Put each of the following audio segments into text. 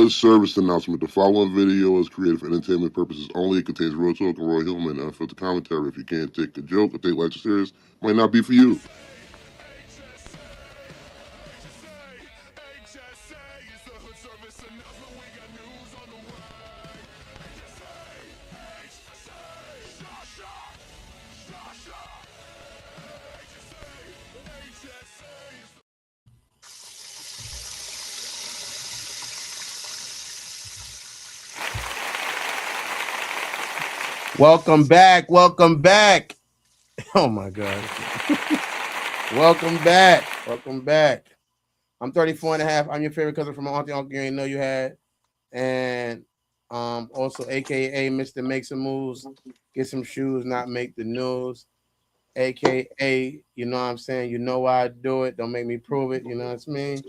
is service announcement. The following video is created for entertainment purposes only. It contains real talk and Roy Hillman and unfiltered commentary. If you can't take a joke or take life serious, might not be for you. Welcome back. Welcome back. Oh my God. Welcome back. Welcome back. I'm 34 and a half. I'm your favorite cousin from my auntie uncle you ain't know you had. And also aka Mr. Make Some Moves, get some shoes, not make the news. AKA, you know what I'm saying? You know why I do it. Don't make me prove it, you know what I mean?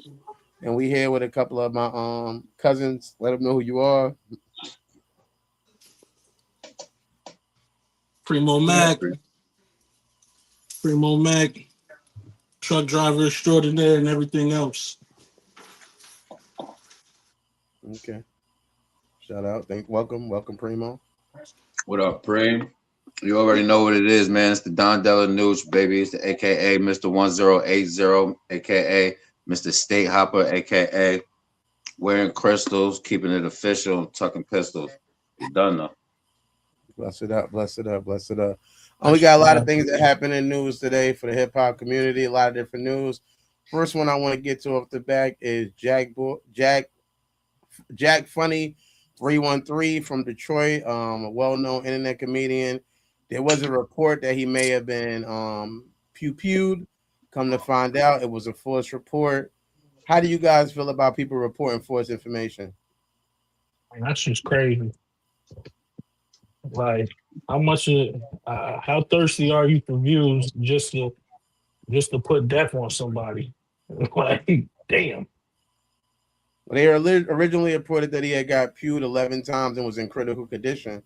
And we here with a couple of my cousins. Let them know who you are. Primo Mac, truck driver extraordinaire, and everything else. Okay. Shout out. Welcome, Primo. What up, Preem? You already know what it is, man. It's the Don Della News, baby. It's the AKA Mr. 1080, AKA Mr. State Hopper, AKA wearing crystals, keeping it official, tucking pistols. You done though. Bless it up. We got a lot of things that happen in news today for the hip hop community. A lot of different news. First one I want to get to off the back is Jack Funny 313 from Detroit, a well-known internet comedian. There was a report that he may have been pew-pewed. Come to find out, it was a false report. How do you guys feel about people reporting false information? That's just crazy. Like, how thirsty are you for views just to put death on somebody? Like, damn. They originally reported that he had got pewed 11 times and was in critical condition.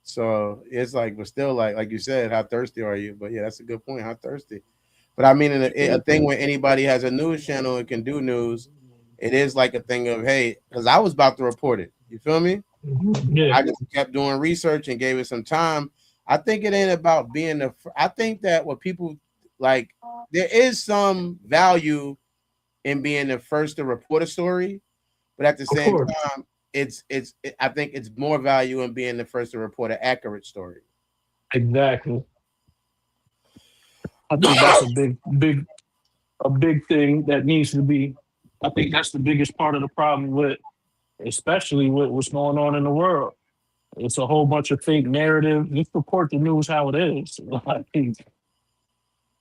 So it's like, we're still like you said, how thirsty are you? But yeah, that's a good point. How thirsty? But I mean, a thing where anybody has a news channel and can do news, it is like a thing of, hey, because I was about to report it. You feel me? Yeah. I just kept doing research and gave it some time. I think it ain't about being I think that what people like, there is some value in being the first to report a story, but at the same time, I think it's more value in being the first to report an accurate story. Exactly. I think that's a big thing that needs to be. I think that's the biggest part of the problem especially with what's going on in the world. It's a whole bunch of fake narrative. Just report the news how it is.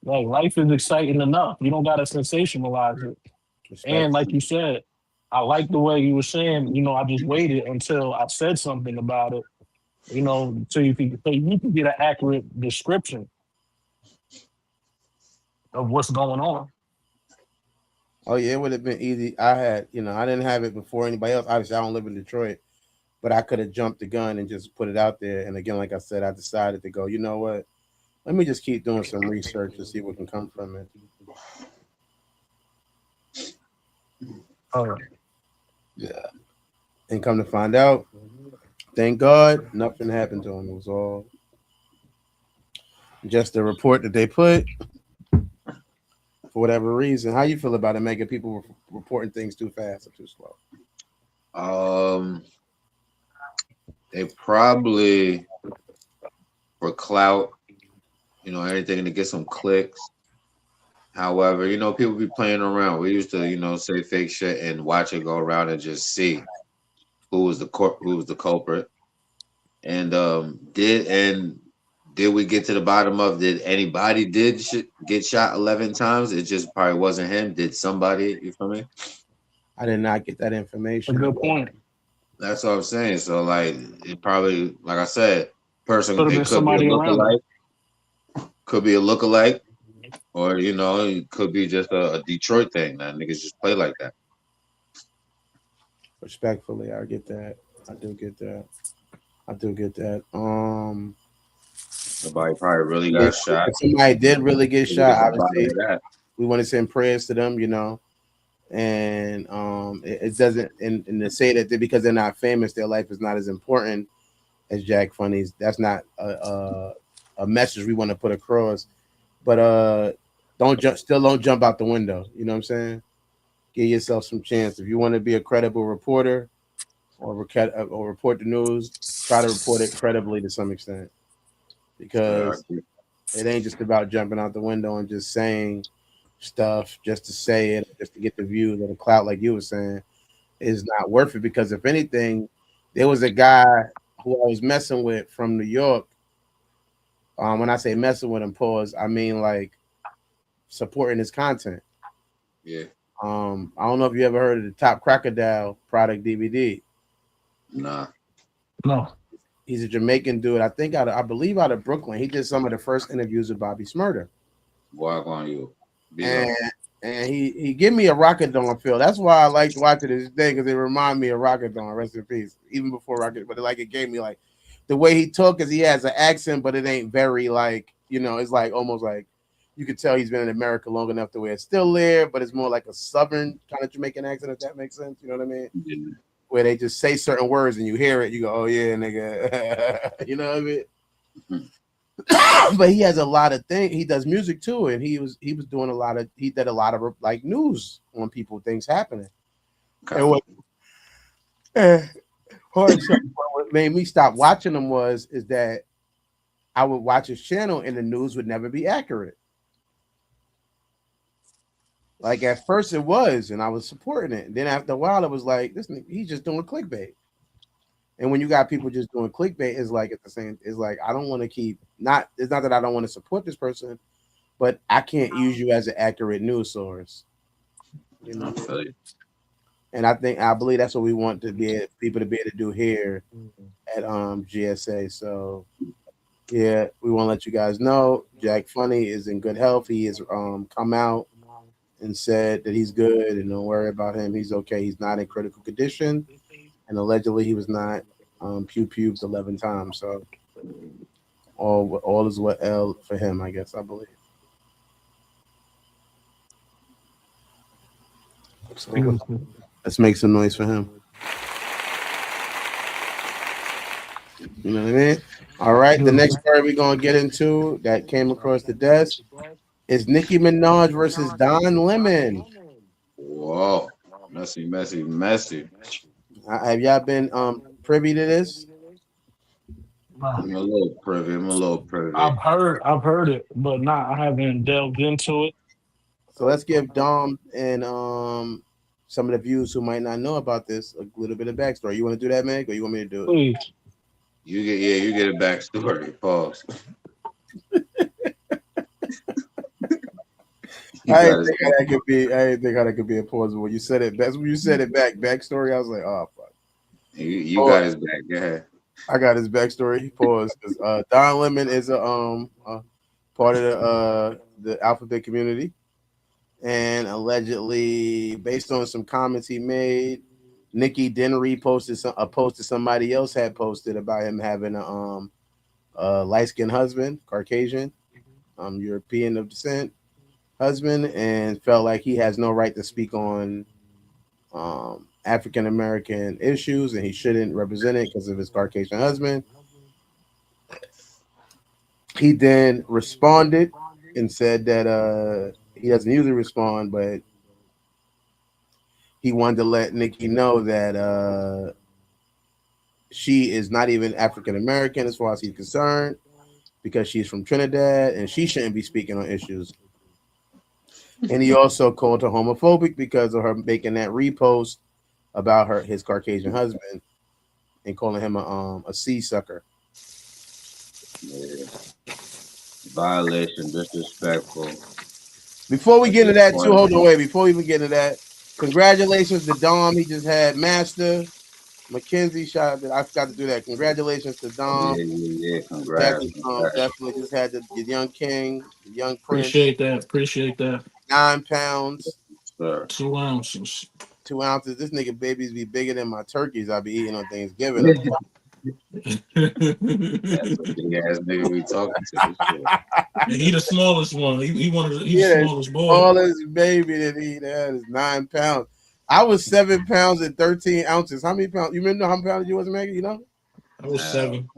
Like life is exciting enough. You don't gotta sensationalize it. And like you said, I like the way you were saying, I just waited until I said something about it, so you can get an accurate description of what's going on. Oh yeah, it would have been easy. I didn't have it before anybody else. Obviously, I don't live in Detroit, but I could have jumped the gun and just put it out there. And again, like I said, I decided to go, you know what? Let me just keep doing some research to see what can come from it. All right. Yeah. And come to find out, thank God, nothing happened to him. It was all just a report that they put for whatever reason. How you feel about it, making people reporting things too fast or too slow? They probably for clout, anything to get some clicks. However, people be playing around. We used to, say fake shit and watch it go around and just see who was the culprit. And did we get to the bottom of, did anybody get shot 11 times? It just probably wasn't him. Did somebody, you feel me? I did not get that information. A good point. That's what I'm saying. So it probably, like I said, person, could be a lookalike. Could be a lookalike. Or, it could be just a Detroit thing. That niggas just play like that. Respectfully, I get that. I do get that. Somebody probably really got shot. If somebody did really get shot, obviously, we want to send prayers to them, and it doesn't. And to say that because they're not famous, their life is not as important as Jack Funny's. That's not a message we want to put across. But don't jump out the window. You know what I'm saying? Give yourself some chance. If you want to be a credible reporter or report the news, try to report it credibly to some extent, because it ain't just about jumping out the window and just saying stuff just to say it, just to get the views or the clout, like you were saying, is not worth it. Because if anything, there was a guy who I was messing with from New York. When I say messing with him, pause, I mean like supporting his content. Yeah. I don't know if you ever heard of the Top Crocodile product DVD. Nah. No. He's a Jamaican dude. I believe out of Brooklyn. He did some of the first interviews with Bobby Smurder. Walk on you. And he give me a Rocket Dawn feel. That's why I liked watching this day, because it reminded me of Rocket Dawn. Rest in peace. Even before Rocket, but it gave me like the way he talk, because he has an accent, but it ain't very like, it's like almost like you could tell he's been in America long enough to where it's still there, but it's more like a southern kind of Jamaican accent, if that makes sense. You know what I mean? Yeah. Where they just say certain words and you hear it, you go, "Oh yeah, nigga," you know what I mean? Mm-hmm. But he has a lot of things. He does music too, and he did a lot of like news on people, things happening. Okay. And what made me stop watching him is that I would watch his channel and the news would never be accurate. Like at first it was, and I was supporting it. And then after a while, it was like he's just doing clickbait. And when you got people just doing clickbait, it's like it's the same. It's like I don't want to keep not. It's not that I don't want to support this person, but I can't use you as an accurate news source. You know. And I believe that's what we want people to be able to do here at GSA. So yeah, we want to let you guys know Jack Funny is in good health. He has come out and said that he's good and don't worry about him. He's okay. He's not in critical condition, and allegedly he was not pubed 11 times. So all is well for him, I guess. I believe. So let's make some noise for him. You know what I mean? All right. The next story we're gonna get into that came across the desk is Nicki Minaj versus Don Lemon. Whoa. Messy. Have y'all been privy to this? I'm a little privy. I've heard it, but I haven't delved into it. So let's give Dom and some of the viewers who might not know about this a little bit of backstory. You want to do that, Meg, or you want me to do it? Please. You get a backstory. Pause. I didn't think how that could be a pause. When you said it, that's when you said it backstory. I was like, oh fuck. You got his back. Go ahead. I got his backstory. Pause. Don Lemon is a part of the alphabet community, and allegedly, based on some comments he made, Nikki then reposted a post that somebody else had posted about him having a light-skinned husband, Caucasian, European of descent husband, and felt like he has no right to speak on African American issues, and he shouldn't represent it because of his Caucasian husband. He then responded and said that he doesn't usually respond, but he wanted to let Nikki know that she is not even African American as far as he's concerned, because she's from Trinidad and she shouldn't be speaking on issues. And he also called her homophobic because of her making that repost about his Caucasian husband and calling him a sea sucker. Yeah. Violation, disrespectful. Before we get into that, too, hold on, wait. Before we even get into that, congratulations to Dom. He just had Master Mackenzie shot. I forgot to do that. Congratulations to Dom. Yeah. Congrats. Definitely just had the young king, the young prince. Appreciate that. 9 pounds. Sir. 2 ounces. 2 ounces. This nigga babies be bigger than my turkeys I be eating on Thanksgiving. That's a big ass nigga we talking to. And he the smallest one. He's Yeah, the smallest boy. Smallest baby that he had is 9 pounds. I was 7 pounds and 13 ounces. How many pounds? You remember how many pounds you was, Maggie? You know? I was 7.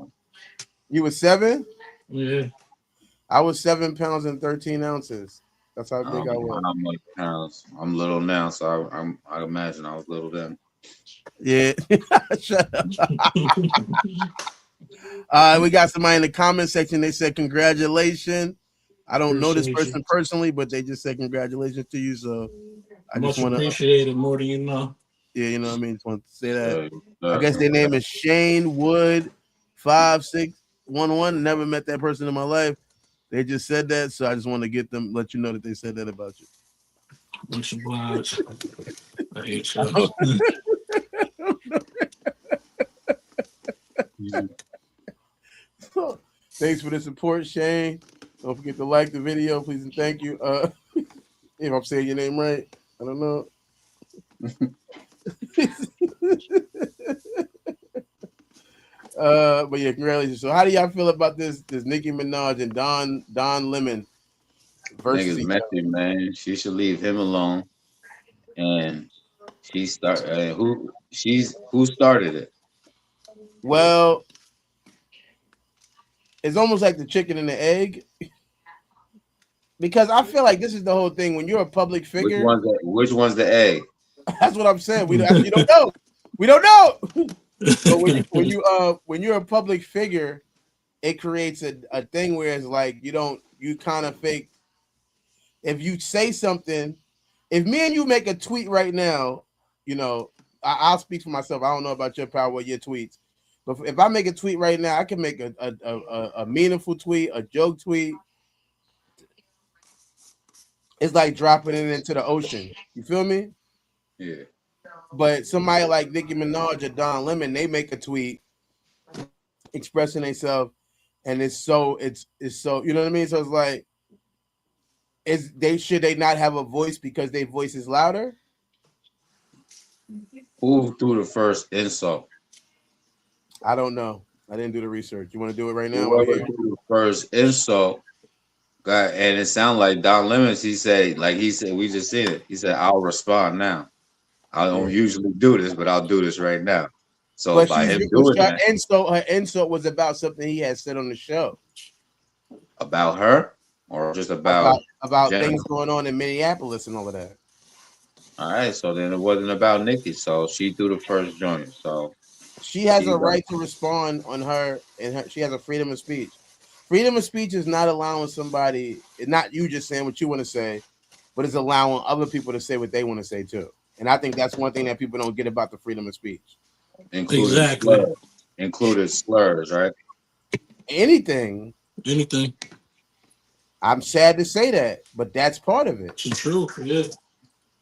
You was 7? Yeah. I was 7 pounds and 13 ounces. That's how big I was. How much pounds? I'm little now, so I imagine I was little then. Yeah. Shut up. We got somebody in the comment section. They said congratulations. I don't know this person personally, but they just said congratulations to you. So I just want to appreciate it more than you know. Yeah, you know what I mean. Just want to say that. I guess their name is Shane Wood 5611. Never met that person in my life. They just said that, so I just want to let you know that they said that about you. Much obliged. I hate you. Thanks for the support, Shane. Don't forget to like the video, please, and thank you. If I'm saying your name right, I don't know. But yeah, congratulations. So how do y'all feel about this Nicki Minaj and Don Lemon versus Niggas messy, man. She should leave him alone. And who started it? Well, it's almost like the chicken and the egg. Because I feel like this is the whole thing. When you're a public figure, which one's the egg? That's what I'm saying. You don't know. We don't know. But when you're a public figure, it creates a thing where it's like you kind of fake. If you say something, if me and you make a tweet right now, I'll speak for myself. I don't know about your power with your tweets, but if I make a tweet right now, I can make a meaningful tweet, a joke tweet. It's like dropping it into the ocean. You feel me? Yeah. But somebody like Nicki Minaj or Don Lemon, they make a tweet expressing themselves, and it's so you know what I mean. So it's like, should they not have a voice because their voice is louder? Who threw the first insult? I don't know. I didn't do the research. You want to do it right now? Whoever threw the first insult, and it sounded like Don Lemon. He said, we just seen it. He said, "I'll respond now. I don't usually do this, but I'll do this right now." So but by him doing that, her insult was about something he had said on the show. About her, or just about things going on in Minneapolis and all of that. All right, so then it wasn't about Nikki. So she threw the first joint. So she has a right to respond on her, and she has a freedom of speech. Freedom of speech is not allowing somebody, not you just saying what you want to say, but it's allowing other people to say what they want to say too. And I think that's one thing that people don't get about the freedom of speech. Included slurs, right? Anything. I'm sad to say that, but that's part of it. It's true. Yeah.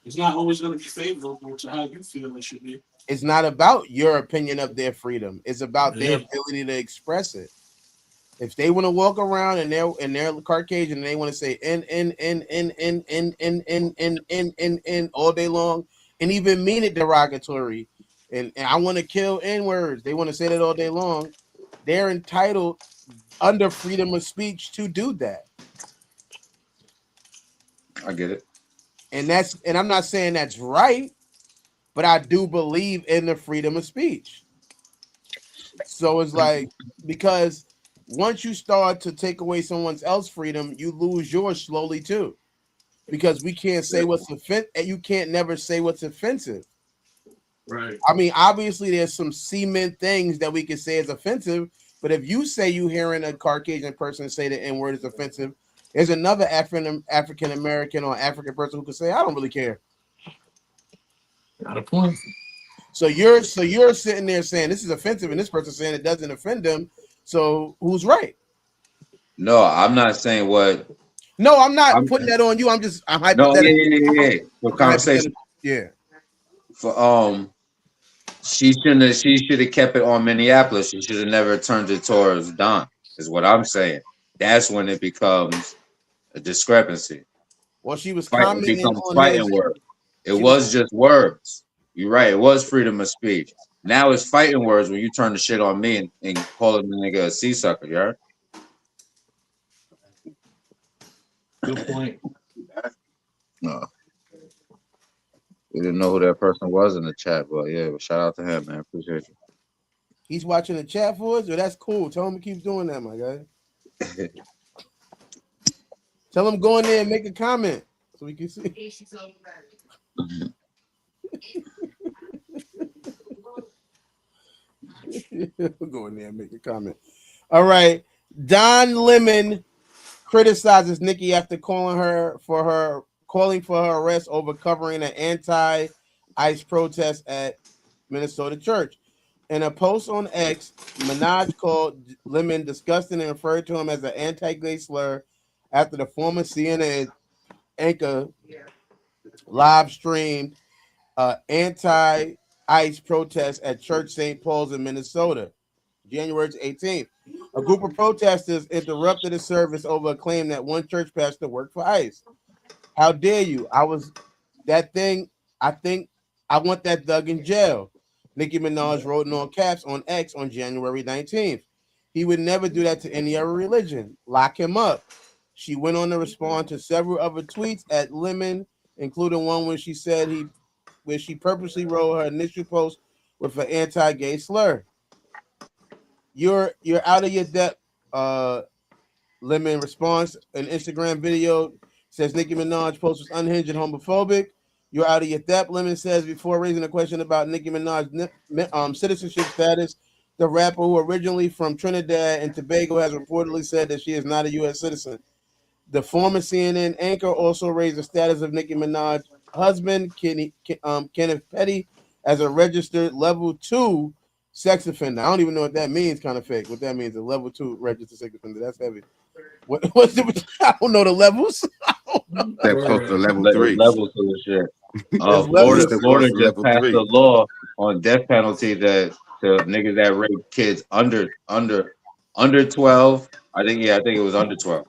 It's not always going to be favorable to how you feel it should be. It's not about your opinion of their freedom. It's about their ability to express it. If they want to walk around and they're Caucasian and they want to say n all day long and even mean it derogatory, and I want to kill N-words, they want to say that all day long, they're entitled under freedom of speech to do that. I get it. And I'm not saying that's right, but I do believe in the freedom of speech. So it's like, because once you start to take away someone else's freedom, you lose yours slowly too. Because we can't say what's offensive, and you can't never say what's offensive. Right. I mean, obviously there's some cement things that we can say is offensive, but if you say you hearing a Caucasian person say the N-word is offensive, there's another African American or African person who could say, I don't really care. Got a point. So you're sitting there saying this is offensive, and this person saying it doesn't offend them. So who's right? No, I'm not saying what. No, I'm not putting that on you. I'm hypothetical. Yeah. For conversation. Yeah. For she should have kept it on Minneapolis. She should have never turned it towards Don. Is what I'm saying. That's when it becomes a discrepancy. Well, she was commenting on fighting words. It was just words. You're right. It was freedom of speech. Now it's fighting words when you turn the shit on me and call the nigga a sea sucker, you heard? Good point. No. We didn't know who that person was in the chat, but yeah, well, shout out to him, man. Appreciate He's watching the chat for us. Yo, that's cool. Tell him to keep doing that, my guy. you. Tell him go in there and make a comment so we can see. Go in there and make a comment. All right. Don Lemon criticizes Nikki after calling for her arrest over covering an anti-ICE protest at Minnesota church. In a post on X, Minaj called Lemon disgusting and referred to him as an anti-gay slur after the former CNN anchor live streamed anti-ICE protest at Church St. Paul's in Minnesota, January 18th. A group of protesters interrupted the service over a claim that one church pastor worked for ICE. How dare you? I was that thing. I think I want that thug in jail. Nicki Minaj wrote in all caps on X on January 19th. He would never do that to any other religion. Lock him up. She went on to respond to several other tweets at Lemon, including one where she said where she purposely wrote her initial post with an anti-gay slur. You're out of your depth. Lemon response, an Instagram video says Nicki Minaj post was unhinged and homophobic. You're out of your depth, Lemon says before raising a question about Nicki Minaj's citizenship status. The rapper, who originally from Trinidad and Tobago, has reportedly said that she is not a U.S. citizen. The former CNN anchor also raised the status of Nicki Minaj's husband, Kenneth Petty, as a registered level 2 sex offender. I don't even know what that means. Kind of fake. What that means, a level 2 registered sex offender. That's heavy. What's it? I don't know the levels. That's close to level 3. Levels to the shit. Florida just passed a law on death penalty that to niggas that rape kids under 12. I think it was under 12.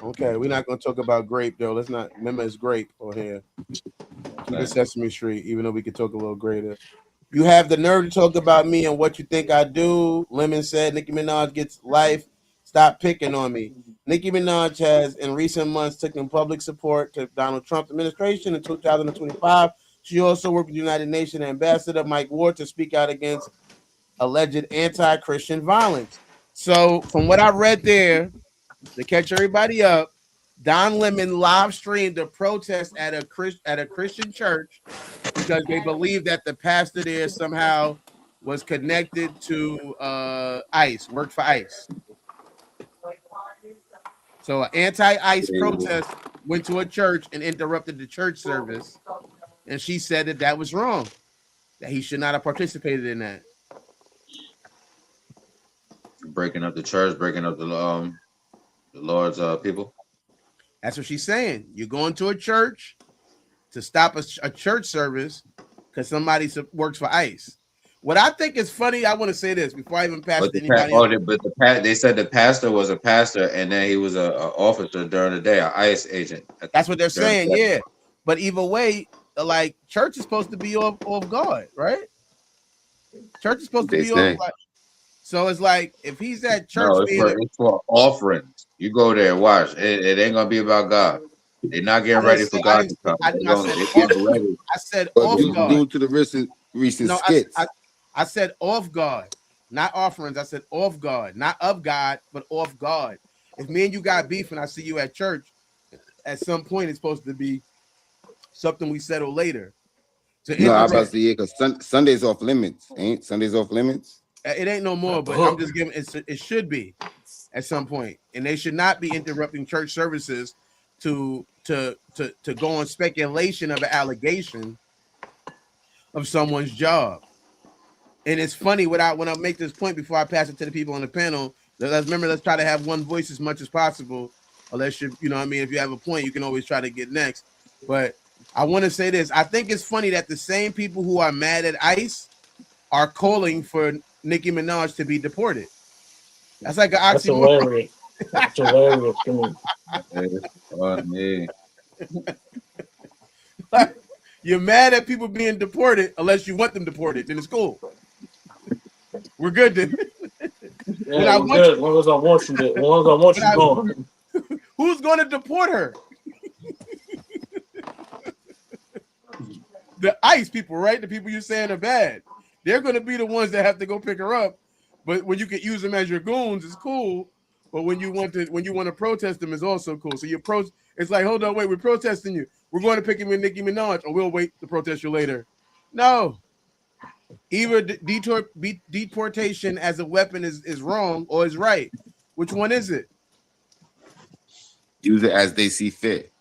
Okay, we're not gonna talk about grape though. Let's not remember it's grape on here. Keep it Sesame Street, even though we could talk a little greater. You have the nerve to talk about me and what you think I do. Lemon said Nicki Minaj gets life. Stop picking on me. Nicki Minaj has in recent months taken public support to Donald Trump's administration. In 2025, she also worked with the United Nations Ambassador Mike Ward to speak out against alleged anti-Christian violence. So from what I read there, to catch everybody up, Don Lemon live streamed a protest at a Christian church because they believe that the pastor there somehow was connected to ICE, worked for ICE. So an anti-ICE protest went to a church and interrupted the church service, and she said that was wrong, that he should not have participated in that. Breaking up the church, breaking up the Lord's people. That's what she's saying. You're going to a church to stop a church service because somebody works for ICE. What I think is funny, I want to say this before I even pass it to anybody else. They said the pastor was a pastor and then he was an officer during the day, an ICE agent. That's what they're saying, yeah. But either way, like church is supposed to be off guard, right? Church is supposed to be off guard. So it's like if he's at church, it's for offerings. You go there and watch. It ain't gonna be about God. They're not getting ready for God to come. I said off guard. Due to the recent skits. I said off guard, not offerings. I said off guard, not of God, but off guard. If me and you got beef and I see you at church, at some point it's supposed to be something we settle later. No, I was about to say, yeah, because Sunday's off limits. Ain't Sunday's off limits? It ain't no more, but I'm just giving it should be at some point, and they should not be interrupting church services to go on speculation of an allegation of someone's job. And it's funny when I make this point before I pass it to the people on the panel. Let's try to have one voice as much as possible. Unless if you have a point, you can always try to get next. But I want to say this. I think it's funny that the same people who are mad at ICE are calling for Nicki Minaj to be deported. That's like an oxymoron. That's hilarious. Like, You're mad at people being deported unless you want them deported. Then it's cool. We're good then. Yeah, we're good. As long as I want you to, as long as I want you gone. Who's going to deport her? The ICE people, right? The people you're saying are bad. They're going to be the ones that have to go pick her up. But when you can use them as your goons, it's cool. But when you want to protest them, it's also cool. So it's like, hold on, wait, we're protesting you. We're going to pick him with Nicki Minaj, or we'll wait to protest you later. No. Either deportation as a weapon is wrong or is right. Which one is it? Use it as they see fit.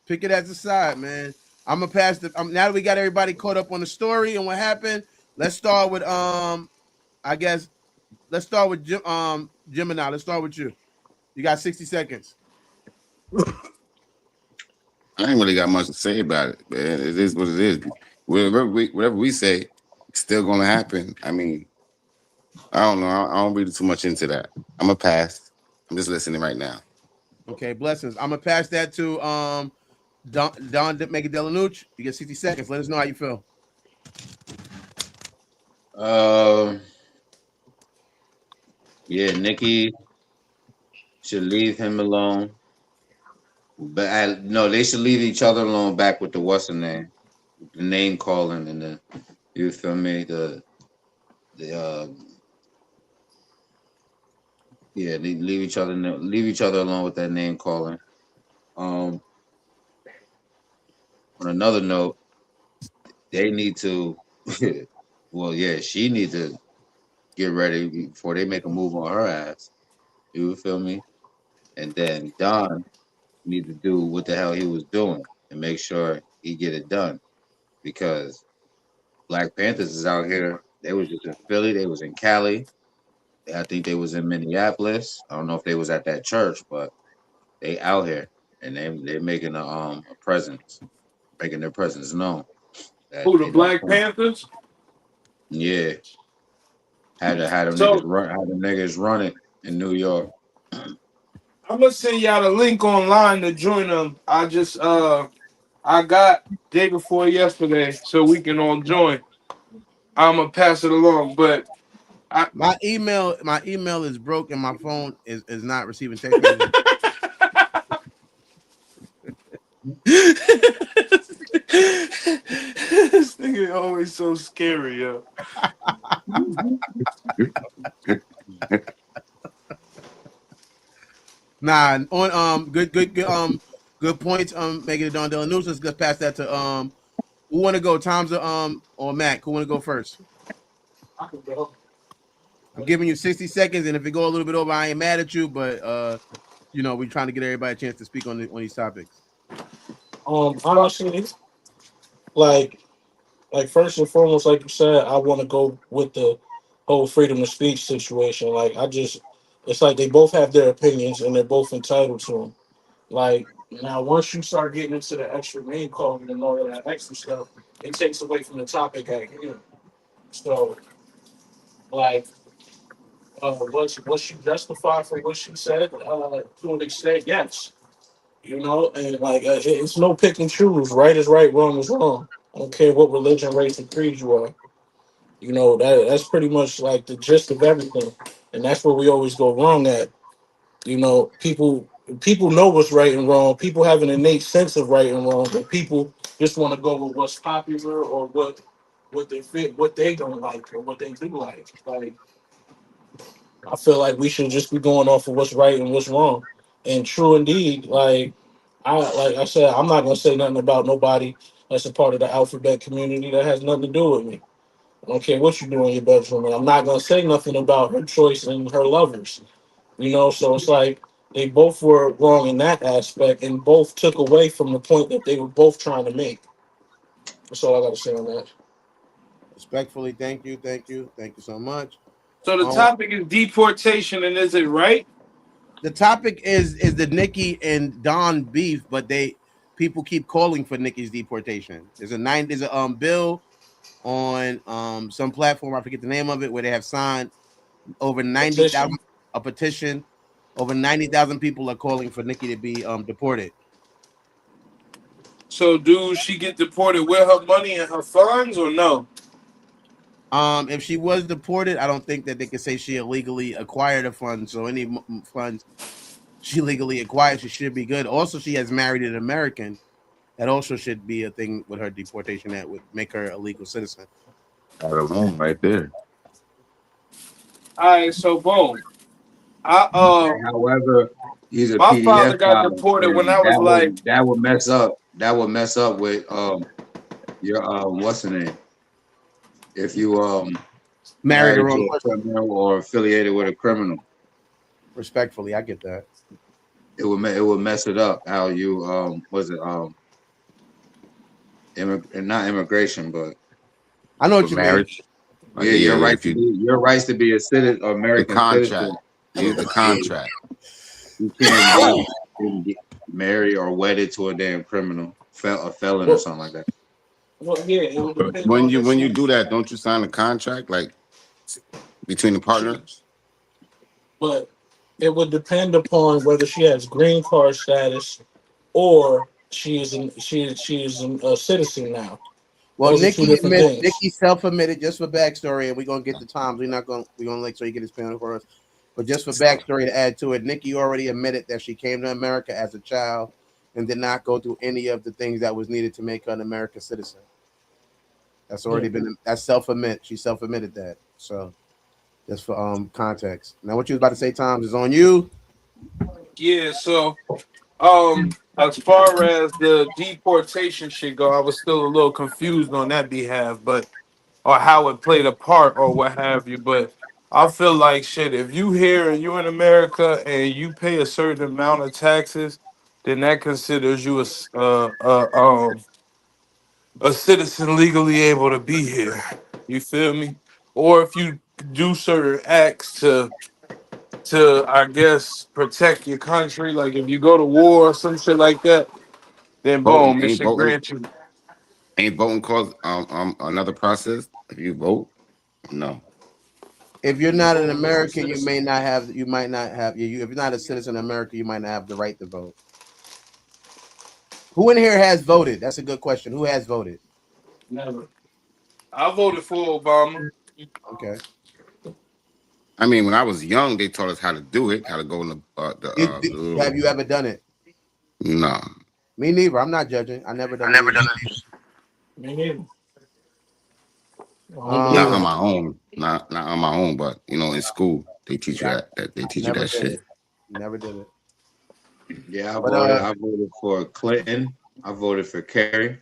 Pick it as a side, man. I'm gonna pass the. Now that we got everybody caught up on the story and what happened, let's start with I guess let's start with Gemini. Let's start with you. You got 60 seconds. I ain't really got much to say about it, man. It is what it is. Whatever we say, it's still gonna happen. I mean, I don't know. I don't read too much into that. I'm gonna pass. I'm just listening right now. Okay, blessings. I'm gonna pass that to Don Mega Delanucci. You get 60 seconds. Let us know how you feel. Yeah, Nikki should leave him alone. But no, they should leave each other alone. Back with the what's the name calling and the, you feel me? Yeah, they leave each other alone with that name calling. On another note, they need to. Well, yeah, she needs to get ready before they make a move on her ass. You feel me? And then Don need to do what the hell he was doing and make sure he get it done, because Black Panthers is out here. They was just in Philly. They was in Cali. I think they was in Minneapolis. I don't know if they was at that church, but they out here and they making a presence, making their presence known. Who, the Black Panthers? Yeah, had them niggas run it in New York. I'm gonna send y'all the link online to join them. I got day before yesterday, so we can all join. I'm gonna pass it along, but my email is broke and my phone is not receiving text messages. This nigga always so scary, yo. Nah, on good points. Making it Don Dela News. Let's pass that to who want to go? Tom's or Mac? Who want to go first? I can go. I'm giving you 60 seconds, and if it go a little bit over, I ain't mad at you. But we're trying to get everybody a chance to speak on these topics. Honestly, like first and foremost, like you said, I want to go with the whole freedom of speech situation. Like it's like they both have their opinions and they're both entitled to them. Like now, once you start getting into the extra name calling and all of that extra stuff, it takes away from the topic at hand. So, like, was she justified for what she said? To an extent, yes. And like it's no pick and choose. Right is right, wrong is wrong. I don't care what religion, race, and creed you are. That's pretty much like the gist of everything, and that's where we always go wrong at. People know what's right and wrong. People have an innate sense of right and wrong, but people just want to go with what's popular or what they fit, what they don't like or what they do like. Like I feel like we should just be going off of what's right and what's wrong. And true indeed, like I said, I'm not gonna say nothing about nobody that's a part of the alphabet community that has nothing to do with me. I don't care what you do in your bedroom, and I'm not gonna say nothing about her choice and her lovers. So it's like they both were wrong in that aspect, and both took away from the point that they were both trying to make. That's all I got to say on that. Respectfully, thank you so much. So the topic is deportation, and is it right? The topic is the Nikki and Don beef, but people keep calling for Nikki's deportation. There's a bill on some platform, I forget the name of it, where they have signed over 90,000 a petition. Over 90,000 people are calling for Nikki to be deported. So do she get deported with her money and her funds or no? If she was deported, I don't think that they could say she illegally acquired a fund. So any funds she legally acquired, she should be good. Also, she has married an American. That also should be a thing with her deportation that would make her a legal citizen. That alone, right there. All right, so boom. I However, he's a My PDF father got file, deported when and I was like, that would mess up. That would mess up with your what's the name? If you Married the married wrong to a person. criminal or affiliated with a criminal, Respectfully, I get that. it would mess it up. How you was it not immigration, but I know For what you mean. marriage. yeah, Yeah, yeah. If you your rights to be a citizen, the American contract, citizen. use the contract. You can't be married or wedded to a damn criminal, a felon or Well, something like that. yeah, it would But depend on if when you she. do that, don't you sign a contract like between the partners? But it would depend upon whether she has green card status or she is a citizen now. Well, Those are two different things. Nikki self-admitted just for backstory, and we're gonna get the times. We're gonna let so you get his panel for us. But just for backstory to add to it, Nikki already admitted that she came to America as a child and did not go through any of the things that was needed to make her an American citizen. That's already been that's self-admit. She self-admitted that. So just for context. Now what you was about to say, Tom, is on you. yeah, so as far as the deportation shit go, I was still a little confused on that behalf, but or how it played a part or what have you. But I feel like shit, if you here and you in America and you pay a certain amount of taxes, then that considers you a citizen legally able to be here. You feel me? Or if you do certain acts to I guess protect your country, like if you go to war or some shit like that, then Voting boom, it should grant you. ain't voting cause another process. If you vote, no. If you're not an American, you might not have if you're not a citizen of America, you might not have the right to vote. Who in here has voted? That's a good question. Who has voted? Never. I voted for Obama. Okay. I mean, when I was young, they taught us how to do it, how to go in the Have you ever done it? no. Me neither. I'm not judging. I never done it either. Me neither. I don't Not believe on in Um, it. my own, not on my own, but in school they teach you yeah, that they teach you never that did shit. it. Never did it. Yeah, I But voted. I voted for Clinton. I voted for Kerry.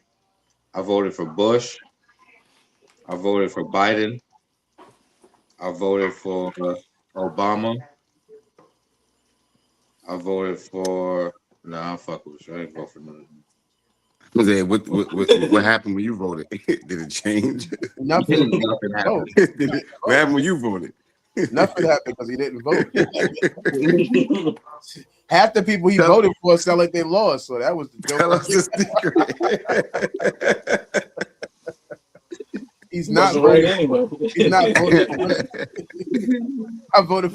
I voted for Bush. I voted for Biden. I voted for Obama. I voted for. Nah, I'm fucking with you. I didn't vote for none of them. What happened when you voted? Did it change? nothing. He Nothing didn't vote. happened. What happened when you voted? Nothing happened because he didn't vote. Half the people he voted for sound like they lost. So that was the joke. Tell us the secret. He's He not wasn't right voting. anyway. He's not voting for women. I voted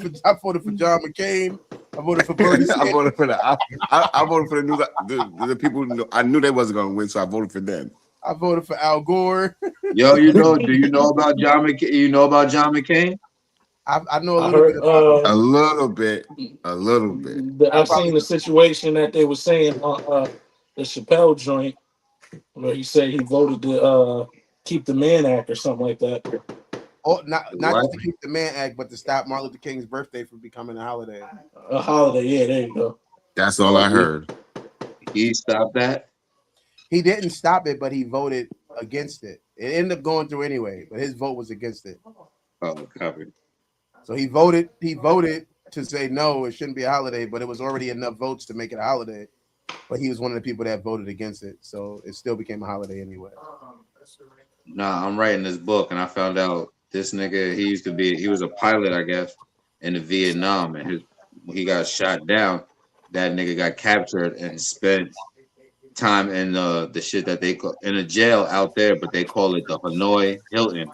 for John McCain. I voted for Bernie I Sanders. voted for I voted for the people I knew they wasn't gonna win, so I voted for them. I voted for Al Gore. Yo, do you know about John McCain? You know about John McCain? I know a I little bit heard about him. A little bit, a little bit. I've seen the situation that they were saying on the Chappelle joint where he said he voted to keep the Mann Act or something like that. Oh, not What? just to keep the Mann Act, but to stop Martin Luther King's birthday from becoming a holiday. A holiday, yeah, there you go. That's all I heard. He stopped that. He didn't stop it, but he voted against it. It ended up going through anyway, but his vote was against it. Oh, copy. So he voted to say no, it shouldn't be a holiday, but it was already enough votes to make it a holiday. But he was one of the people that voted against it, so it still became a holiday anyway. Nah, I'm writing this book, and I found out this nigga. He was a pilot, I guess, in the Vietnam, and he got shot down. That nigga got captured and spent time in the shit that they call in a jail out there, but they call it the Hanoi Hilton.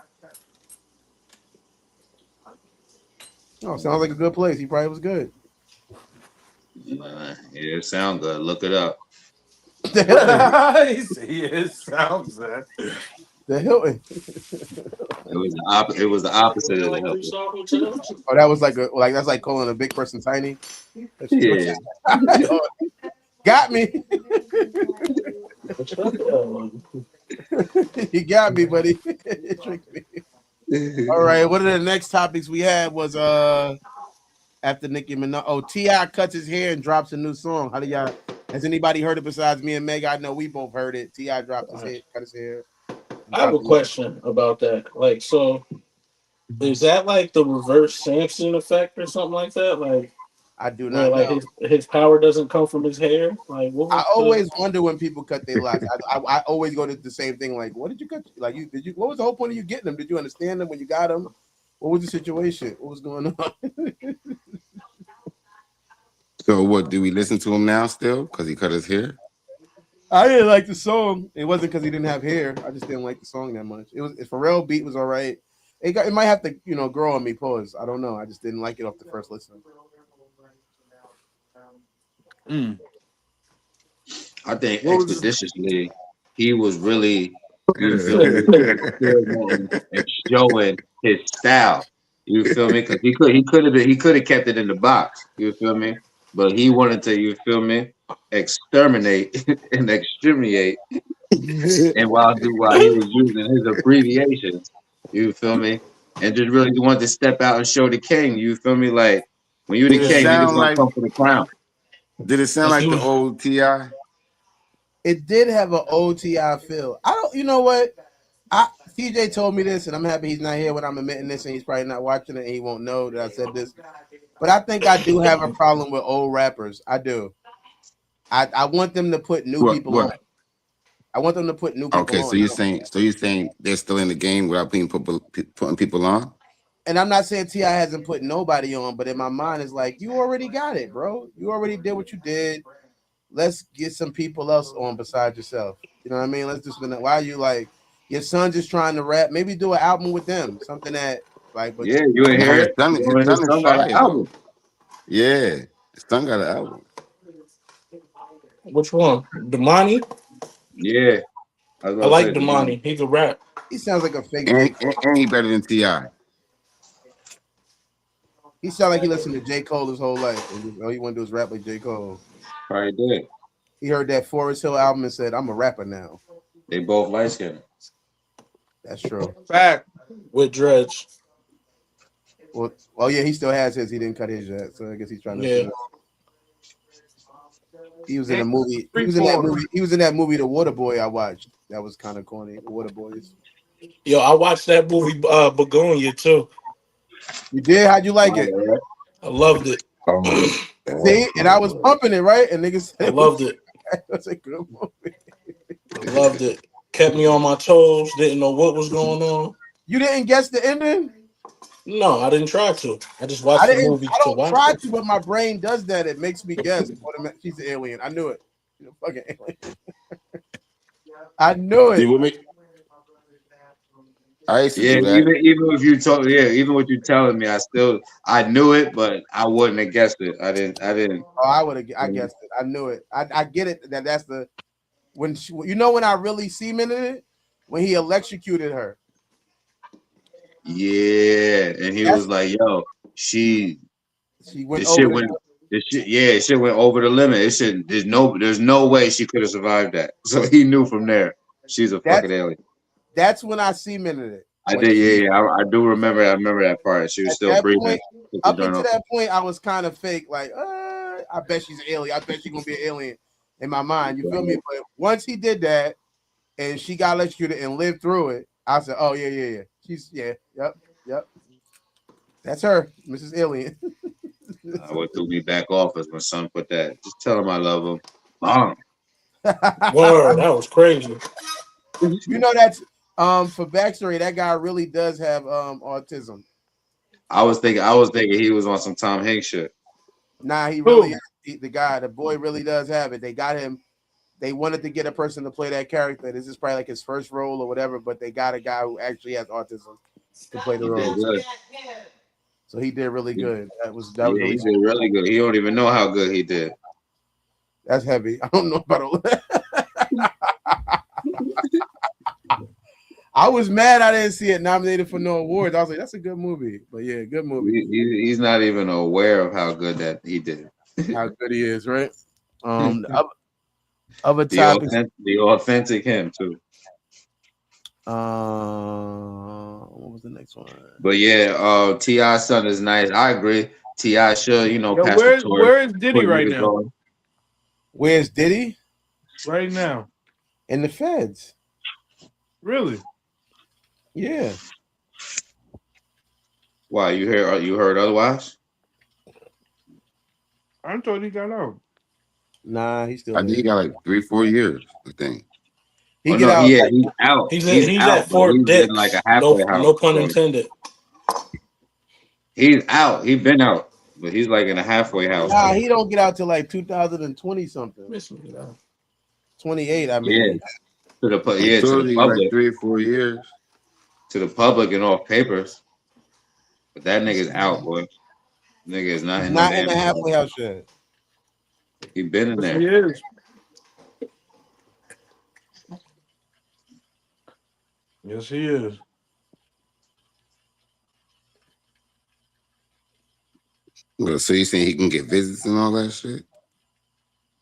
Oh, sounds like a good place. He probably was good. Yeah, it sound good. Look it up. It sounds that. The Hilton. It was the opposite of the help. Oh, that was like that's like calling a big person tiny. Yeah. Got me. You got me, buddy. You tricked me. All right. One of the next topics we had was after Nicki Minaj. Oh, T.I. cuts his hair and drops a new song. How do y'all? Has anybody heard it besides me and Meg? I know we both heard it. T.I. dropped his hair, cut his hair. I have a question about that. Like, so is that like the reverse Samson effect or something like that? Like, I do where not like know. his power doesn't come from his hair? Like, what I was always wonder when people cut their locks. I always go to the same thing. Like, what did you cut? Like, did you? What was the whole point of you getting them? Did you understand them when you got them? What was the situation? What was going on? So what? Do we listen to him now still? Because he cut his hair. I didn't like the song. It wasn't because he didn't have hair. I just didn't like the song that much. It was Pharrell beat was all right. It might have to grow on me. Pause. I don't know. I just didn't like it off the first listen. I think expeditiously he was really you feel me and showing his style. You feel me? Because he could have kept it in the box. You feel me? But he wanted to, you feel me, exterminate and exterminate. And while he was using his abbreviations, you feel me, and just really wanted to step out and show the king. You feel me? Like when you're the Did it king, you just sound gonna like? come for the crown. Did it sound like the old Ti? It did have an OTI feel. I don't. You know what? TJ told me this, and I'm happy he's not here when I'm admitting this, and he's probably not watching it, and he won't know that I said this. But I think I do have a problem with old rappers. I do. I want them to put new people on. I want them to put new people on. Okay, so you're saying they're still in the game without putting people on? And I'm not saying T.I. hasn't put nobody on, but in my mind it's like, you already got it, bro. You already did what you did. Let's get some people else on besides yourself. You know what I mean? Let's just why are you like your son just trying to rap? Maybe do an album with them. Something that like but Yeah, you ain't hear it. His son got an album. Yeah, his son got an album. Which one? Damani? Yeah. I like Damani. He can rap. He sounds like a fake And he better than T.I. He sounds like he listened to J. Cole his whole life. And all he want to do is rap like J. Cole. Probably did. He heard that Forest Hill album and said, I'm a rapper now. They both light skinned. That's true. Fact. With dreads. Well, yeah, he still has his. He didn't cut his yet, so I guess he's trying to. He was in a movie. He was in that movie, The Water Boy. I watched. That was kind of corny. The Water Boys. Yo, I watched that movie, Begonia too. You did? How'd you like it? I loved it. See, and I was pumping it, right? And niggas said, I loved it. That's a good movie. I loved it. Kept me on my toes. Didn't know what was going on. You didn't guess the ending? No, I didn't try to. I just watched the movie. I don't try to, but my brain does that. It makes me guess. She's an alien. I knew it. She's a fucking alien. I knew it. You with me? Even if you told, even what you're telling me, I knew it, but I wouldn't have guessed it. I didn't. Oh, I guessed it. I knew it. I get it. That's the when when I really cemented it when he electrocuted her. Yeah, and he was like, "Yo, she went over. Shit went over the limit. It should. There's no way she could have survived that." So he knew from there she's a fucking alien. That's when I cemented it. I did, I do remember. I remember that part. She was still breathing. Up until that point, I was kind of fake. Like, I bet she's an alien. I bet she's gonna be an alien in my mind. You feel me? But once he did that, and she got electrocuted and lived through it, I said, "Oh yeah. She's yep. That's her, Mrs. Alien." I would threw me back off as my son put that. Just tell him I love him. Mom. Word, that was crazy. You know that's for backstory. That guy really does have autism. I was thinking he was on some Tom Hanks shit. Nah, he really is. The boy really does have it. They got him. They wanted to get a person to play that character. This is probably like his first role or whatever, but they got a guy who actually has autism to play the role. So he did really good. That was he did really good. He don't even know how good he did. That's heavy. I don't know about all that. I was mad I didn't see it nominated for no awards. I was like, that's a good movie. But yeah, good movie. He's not even aware of how good that he did. How good he is, right? Other topics. The authentic him too. What was the next one? But yeah, T.I.'s son is nice. I agree. T.I. should, Yo, pass the torch. where is Diddy put right niggas now? on. Where's Diddy? Right now. In the feds. Really? Yeah. Why you heard otherwise? I thought he got out. Nah, he's still. I think he got like 3-4 years. I think. He get out. Yeah, like, he's out. He's out, at Fort he's Dix. in like a halfway house. No pun so intended. He's out. He's been out, but he's like in a halfway house. Nah, he don't get out till like 2020 something. 28. I mean. Yeah. To the public. Like 3 or 4 years. To the public and off papers. But that nigga's out, boy. Nigga is not in the halfway house yet. He been in there. He is. Yes, he is. Well, so you saying he can get visits and all that shit?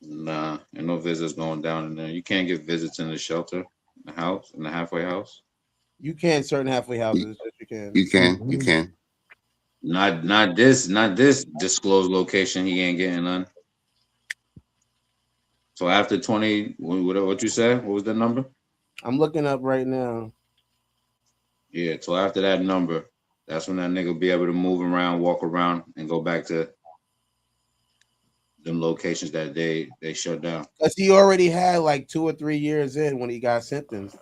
Nah, ain't no visits going down in there. You can't get visits in the shelter, in the house, in the halfway house. You can certain halfway houses. You can. You can. Not this disclosed location. He ain't getting none. So after 20, what you said? What was the number? I'm looking up right now. Yeah, so after that number, that's when that nigga will be able to move around, walk around, and go back to them locations that they shut down. Because he already had like 2 or 3 years in when he got sentenced.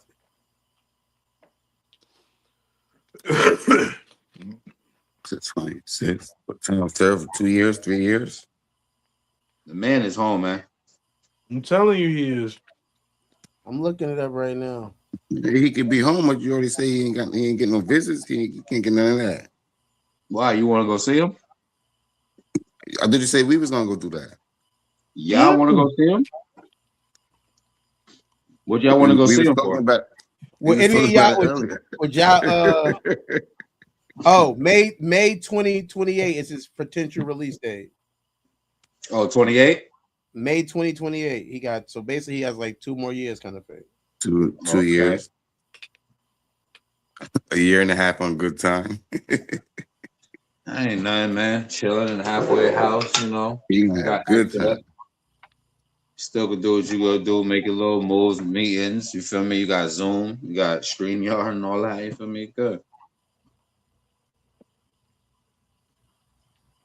It's 26. What time served for 2 years, 3 years? The man is home, man. I'm telling you, he is. I'm looking it up right now. He could be home, but you already say he ain't getting no visits. He can't get none of that. Why? You want to go see him? Did you say we was gonna go do that? Y'all want to go see him? What y'all want to go see him for? Well, any of y'all would y'all May 2028 is his potential release date. Oh, 28? May 2028. He got, so basically he has like 2 more years kind of thing. Two years. A year and a half on good time. I ain't nothing, man. Chilling in a halfway house, Got good time. Still could do what you gotta do, make your little moves, meetings. You feel me? You got Zoom, you got StreamYard and all that. You feel me? Good.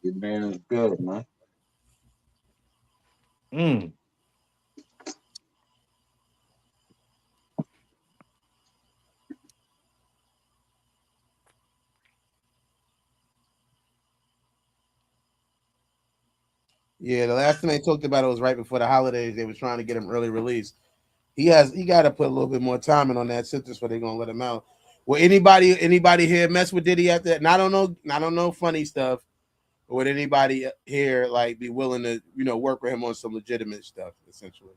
Your man is good, man. Yeah, the last time they talked about it was right before the holidays. They were trying to get him early release. He got to put a little bit more time in on that sentence before they're gonna let him out. Will anybody here mess with Diddy after that? And I don't know funny stuff. But would anybody here like be willing to work with him on some legitimate stuff essentially?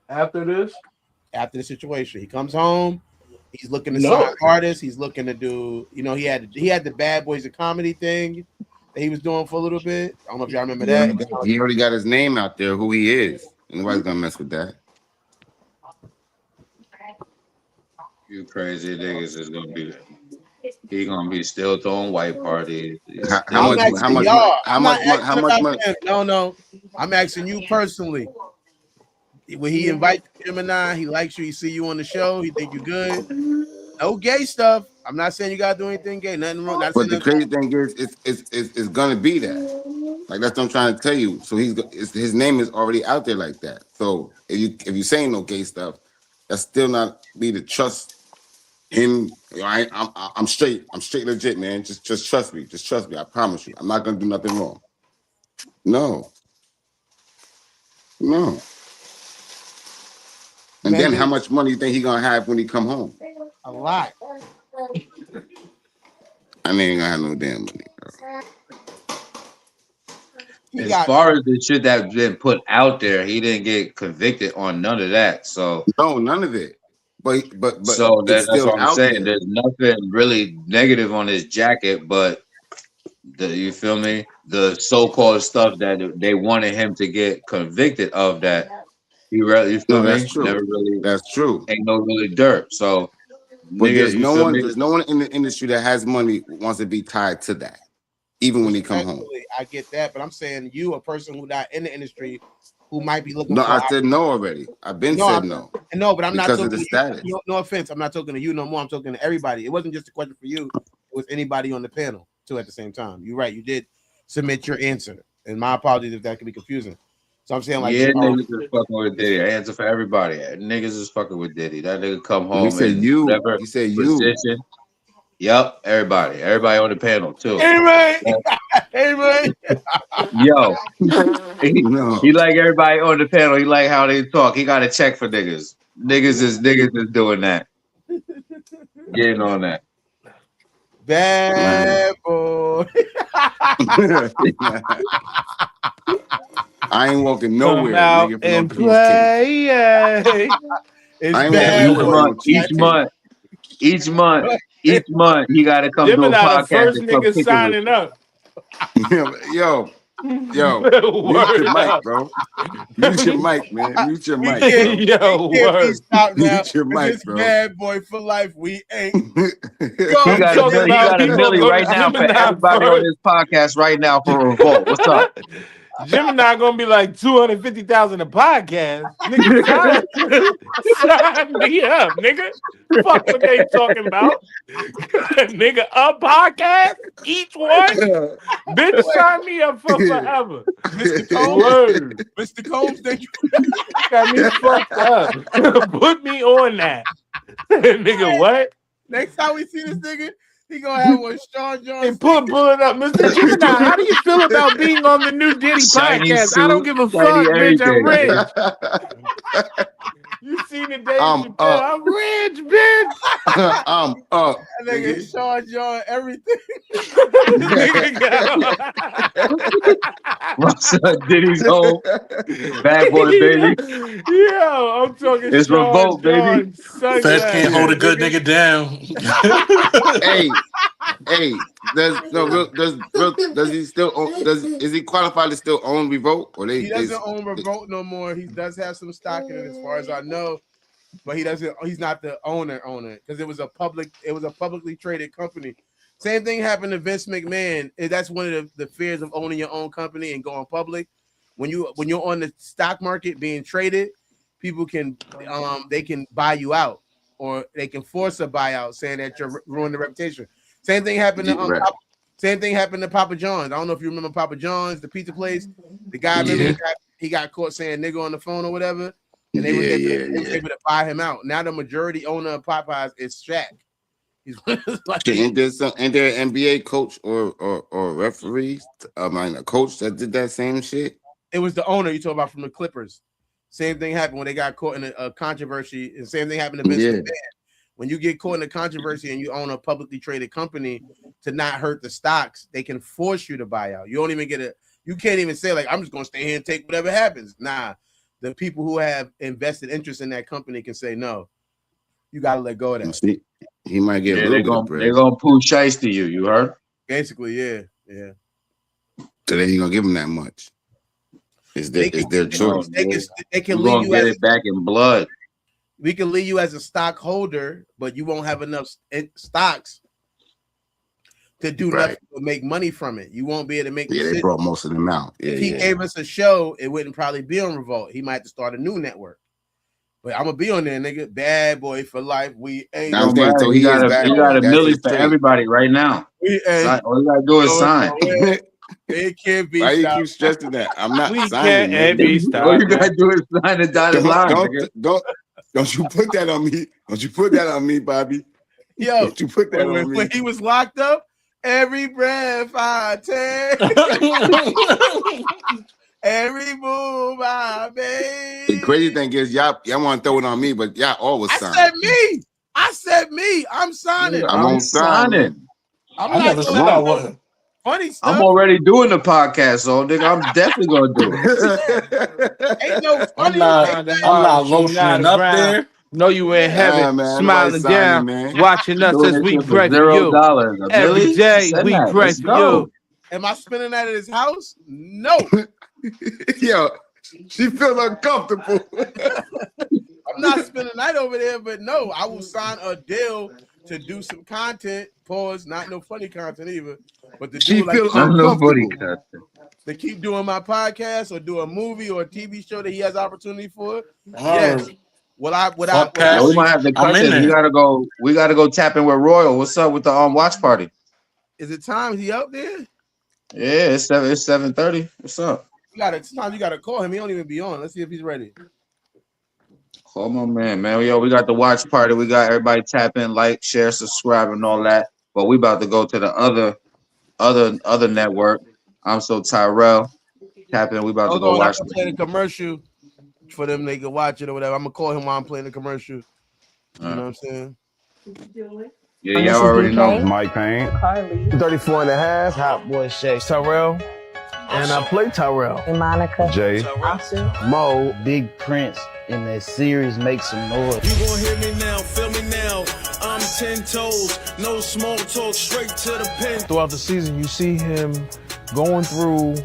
After this? After the situation, he comes home. He's looking to sign artists. He's looking to do. He had the Bad Boys of Comedy thing that he was doing for a little bit. I don't know if y'all remember that. He already got his name out there, who he is. Nobody's gonna mess with that. You crazy niggas is gonna be. He gonna be still throwing white parties. How much money? No. I'm asking you personally. When he invites Gemini, he likes you. He see you on the show. He think you good. No gay stuff. I'm not saying you gotta do anything gay. Nothing wrong. But the crazy thing is, it's gonna be that. Like that's what I'm trying to tell you. So his name is already out there like that. So if you saying no gay stuff, that's still not me to trust him. I'm straight. I'm straight legit, man. Just trust me. Just trust me. I promise you. I'm not gonna do nothing wrong. No. And then how much money you think he gonna have when he come home? A lot. I ain't gonna have no damn money, bro. As far as the shit that's been put out there, he didn't get convicted on none of that. So no, none of it. but So it's that's still what I'm out saying. there. There's nothing really negative on his jacket, but you feel me? The so-called stuff that they wanted him to get convicted of that he really, you feel No, that's me? true. Never really That's true. ain't no really dirt. So But nigga, you feel me? there's no one in the industry that has money wants to be tied to that, even when he come home. Respectfully, I get that, but I'm saying you, a person who not in the industry, who might be looking No, for. I said no already. I've been said no. No, but I'm not because talking of the to status. you. No offense, I'm not talking to you no more. I'm talking to everybody. It wasn't just a question for you. It was anybody on the panel too at the same time. You're right. You did submit your answer, and my apologies if that could be confusing. So I'm saying like, Yeah, niggas is fucking with Diddy. I answer for everybody. Niggas is fucking with Diddy. That nigga come You home said in you. whatever You said you. position. Yup, everybody on the panel too. hey man, hey man. Yo, No. he like everybody on the panel. He like how they talk. He got a check for niggas. Niggas is doing that. Getting on that. Bad boy. I ain't walking nowhere, Come out nigga. and For no cheesecake. play. It's I ain't bad walking boy. nowhere for no Each month, he got to come do a Gemini, the podcast first and come nigga kick it with signing you. up. Yo, mute Word your mic, up. bro. Mute your mic, man. Mute your We mic, can't, Yo, we can't be word. stopped now. Mute your mic, It's bro. bad boy for life. We ain't. bro. He got a talking milli, he about got a he gonna milli go right to now for Gemini everybody on first. this podcast right now for revolt. What's up? Gemini gonna be like 250,000 a podcast. Nigga, sign me up, nigga. Fuck what they talking about. Nigga, a podcast? Each one? Bitch, sign me up for forever. Mr. Combs, Word. Mr. Combs, thank you. Got me fucked up. Put me on that. Nigga, what? Next time we see this nigga, he gonna have one Sean John. Hey, pull it up. Mr. Gemini, how do you feel about being on the new Diddy Shiny podcast? I don't suit, give a shiny fuck, bitch. I'm everything. rich. You seen the Dave I'm Chappelle? I'm rich, bitch. I'm up. That nigga Nigga. Sean John, everything. Nigga go. My son Diddy's home. Bad boy, baby. Yo, I'm talking It's Sean revolt, baby. John Feds sunglasses. can't hold a good nigga down. Hey, does he still own, is he qualified to still own Revolt, or He doesn't own Revolt no more. He does have some stock in it, as far as I know, but he doesn't. He's not the owner because it was a publicly traded company. Same thing happened to Vince McMahon. That's one of the fears of owning your own company and going public. When you're on the stock market being traded, people can they can buy you out, or they can force a buyout, saying that you're ruining the reputation. Same thing happened to Same thing happened to Papa John's. I don't know if you remember Papa John's, the pizza place. The guy, he got caught saying nigga on the phone or whatever, and they were able to buy him out. Now the majority owner of Popeyes is Shaq. He's like, ain't there an NBA coach or referee? A coach that did that same shit. It was the owner you talk about from the Clippers. Same thing happened when they got caught in a controversy, and same thing happened to Vince McMahon. When you get caught in a controversy and you own a publicly traded company, to not hurt the stocks, they can force you to buy out. You don't even you can't even say like, I'm just gonna stay here and take whatever happens. Nah, the people who have invested interest in that company can say no. You gotta let go of that. See, he might get a little bit of bread. They're gonna pull shiesty to you. You heard? Basically, yeah. So they ain't gonna give him that much. It's their choice. They can leave you get it back in blood. We can leave you as a stockholder, but you won't have enough stocks to do nothing but make money from it. You won't be able to make. They brought most of them out. If he gave us a show, it wouldn't probably be on Revolt. He might have to start a new network. But I'm gonna be on there, nigga. Bad boy for life. We ain't. Okay, so he got a milli for everybody right now. All you gotta do is sign. It can't be. Why you keep stressing that? I'm not signing. All you gotta do is sign the dotted line. Don't you put that on me? Don't you put that on me, Bobby? Yo, don't you put that on me? When he was locked up, every breath I take, every move I make. The crazy thing is, y'all want to throw it on me, but y'all always sign. I said me. I'm signing. I'm signing. I'm not doing one. Funny stuff. I'm already doing the podcast, so nigga, I'm definitely gonna do it. Ain't no funny. I'm not lotioning up there. Know you in heaven, Man, nobody smiling sign me, down, man. watching us Doing as this we shit for pray for you. $0. Every Really? day Send we that. pray Let's for go. you. Am I spending that at his house? No. Yo, she feels uncomfortable. I'm not spending the night over there, but no, I will sign a deal to do some content. Pause, not no funny content either, but to She do like feels Not no booty uncomfortable. cut. to keep doing my podcast or do a movie or a TV show that he has opportunity for. Yes. Yeah, we might have to I'm cut in this. there. We gotta go tap in with Royal. What's up with the watch party? Is it time? Is he out there? Yeah, it's 7:30. What's up? Sometimes you gotta call him. He don't even be on. Let's see if he's ready. Call my man. Yo, we got the watch party. We got everybody tap in, like, share, subscribe, and all that. But we about to go to the other network. I'm so Tyrell. Tap in. We about to Hold go on, I'm watch gonna this. play the commercial for them. They can watch it or whatever. I'm gonna call him while I'm playing the commercial. You know what I'm saying? Yeah, y'all already know. Mike Payne. 34 and a half. Hot boy Shay. Tyrell. And I play Tyrell. And Monica. Jay. Mo. Big Prince in that series Make Some Noise. You gon' hear me now, feel me now. I'm 10 toes, no small talk, straight to the pen. Throughout the season, you see him going through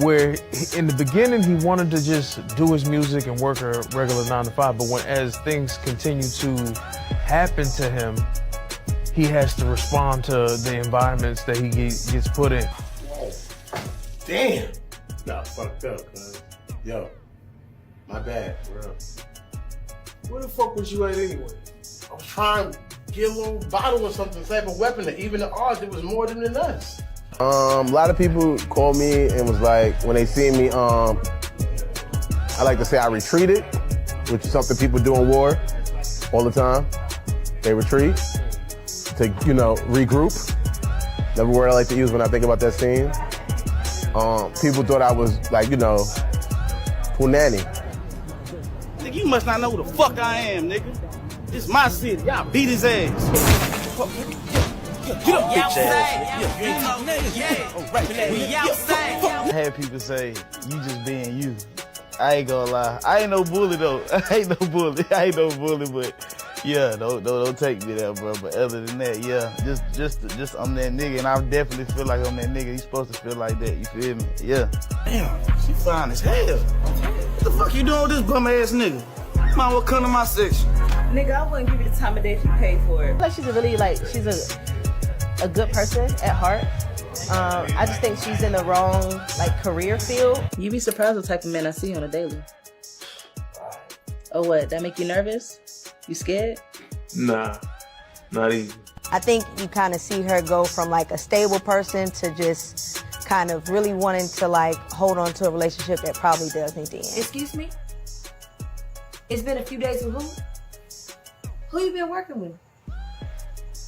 where in the beginning he wanted to just do his music and work a regular 9 to 5, but as things continue to happen to him, he has to respond to the environments that he gets put in. Damn. Nah, fucked up, cuz. Yo, my bad, bro. Where the fuck was you at anyway? I was trying to get a little bottle or something, type of weapon that even the odds, it was more than us. A lot of people called me and was like, when they see me, I like to say I retreated, which is something people do in war all the time. They retreat to, regroup. Another word I like to use when I think about that scene. People thought I was like, punani. Nigga, you must not know who the fuck I am, nigga. This my city. Y'all beat his ass. Get up, bitch ass. You ain't I had people say, you just being you. I ain't gonna lie. I ain't no bully though. I ain't no bully, but yeah, don't take me there, bro. But other than that, yeah, just I'm that nigga, and I definitely feel like I'm that nigga. You supposed to feel like that, you feel me? Yeah. Damn, she fine as hell. What the fuck you doing with this bum ass nigga? Might well come to my section. Nigga, I wouldn't give you the time of day if you paid for it. Like she's a good person at heart. I just think she's in the wrong career field. You be surprised what type of men I see on a daily. Oh, what? That make you nervous? You scared? Nah, not even. I think you kind of see her go from a stable person to just kind of really wanting to hold on to a relationship that probably does need to end. Excuse me? It's been a few days with who? Who you been working with?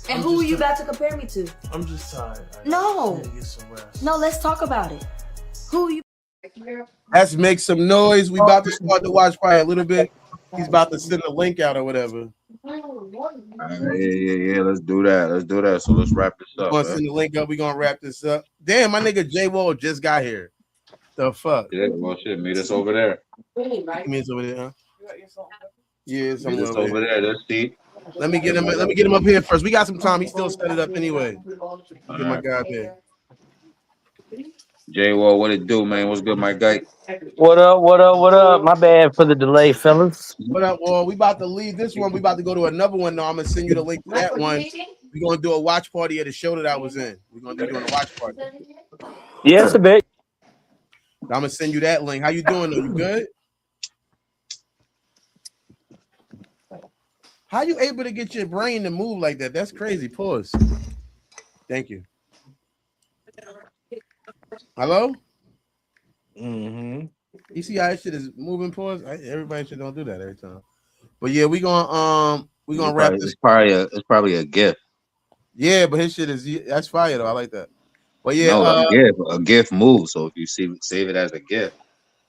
And who are you about to compare me to? I'm just tired. No. I need to get some rest. No, let's talk about it. Who are you? Let's make some noise. We about to start the watch party a little bit. He's about to send a link out or whatever. Yeah. Let's do that. So let's wrap this up. We're gonna send the link up. We're gonna wrap this up. Damn, my nigga J Wall just got here. The fuck? Yeah, well, shit. Meet us over there. Meet us over there, huh? Yeah, Meet us over there. Let's see. Let me get him up here first. We got some time. He still set it up anyway. Get my guy up here. J-Wall, what it do, man? What's good, my guy? What up? My bad for the delay, fellas. What up, Wall? We about to leave this one. We about to go to another one now. I'm gonna send you the link to that one. We're gonna do a watch party at the show that I was in. We're gonna be doing a watch party. Yes, a bit. I'm gonna send you that link. How you doing? Though? You good? How you able to get your brain to move like that? That's crazy. Pause. Thank you. Hello? Mm-hmm. You see how that shit is moving? Pause. Everybody should don't do that every time. But yeah, we gonna wrap this. It's probably a gift. Yeah, but his shit is that's fire though. I like that. But yeah, no, a gift move. So if you save it as a gift,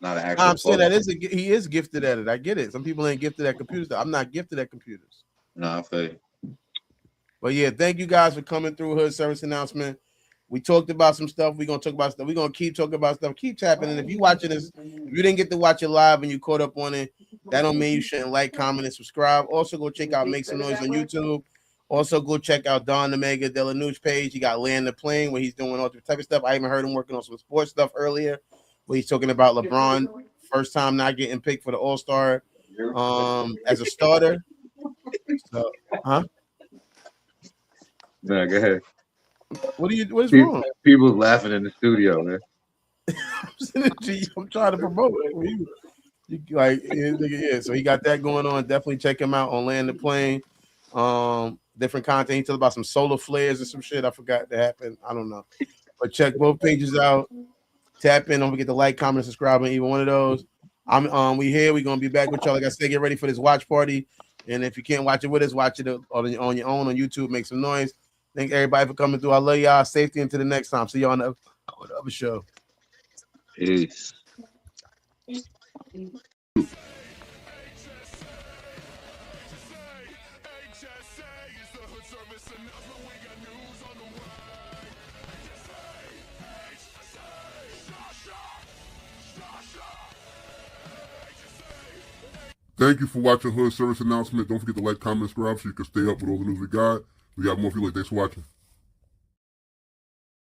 not an actual. I'm saying that he is gifted at it. I get it. Some people ain't gifted at computers. I'm not gifted at computers. No, I feel you. But yeah, thank you guys for coming through Hood Service Announcement. We talked about some stuff. We're gonna talk about stuff. We're gonna keep talking about stuff. Keep tapping in. If you watching this, if you didn't get to watch it live and you caught up on it, that don't mean you shouldn't like, comment, and subscribe. Also, go check out Make Some Noise on YouTube. Also, go check out Don the Mega Delanouche page. He got Land the Plane where he's doing all the type of stuff. I even heard him working on some sports stuff earlier, where he's talking about LeBron first time not getting picked for the All-Star as a starter. So, huh? No, go ahead. What is wrong? People laughing in the studio, man. I'm trying to promote it. Yeah, so he got that going on. Definitely check him out on Land the Plane. Different content. He talked about some solar flares and some shit. I forgot that happened. I don't know. But check both pages out. Tap in. Don't forget to like, comment, subscribe on either one of those. We here. We're gonna be back with y'all. Like I said, get ready for this watch party. And if you can't watch it with us, watch it on your own on YouTube. Make some noise. Thank everybody for coming through. I love y'all. Safety until the next time. See y'all on the other show. Peace. Thank you for watching Hood Service Announcement. Don't forget to like, comment, subscribe so you can stay up with all the news we got. We got more for you later. Thanks for watching.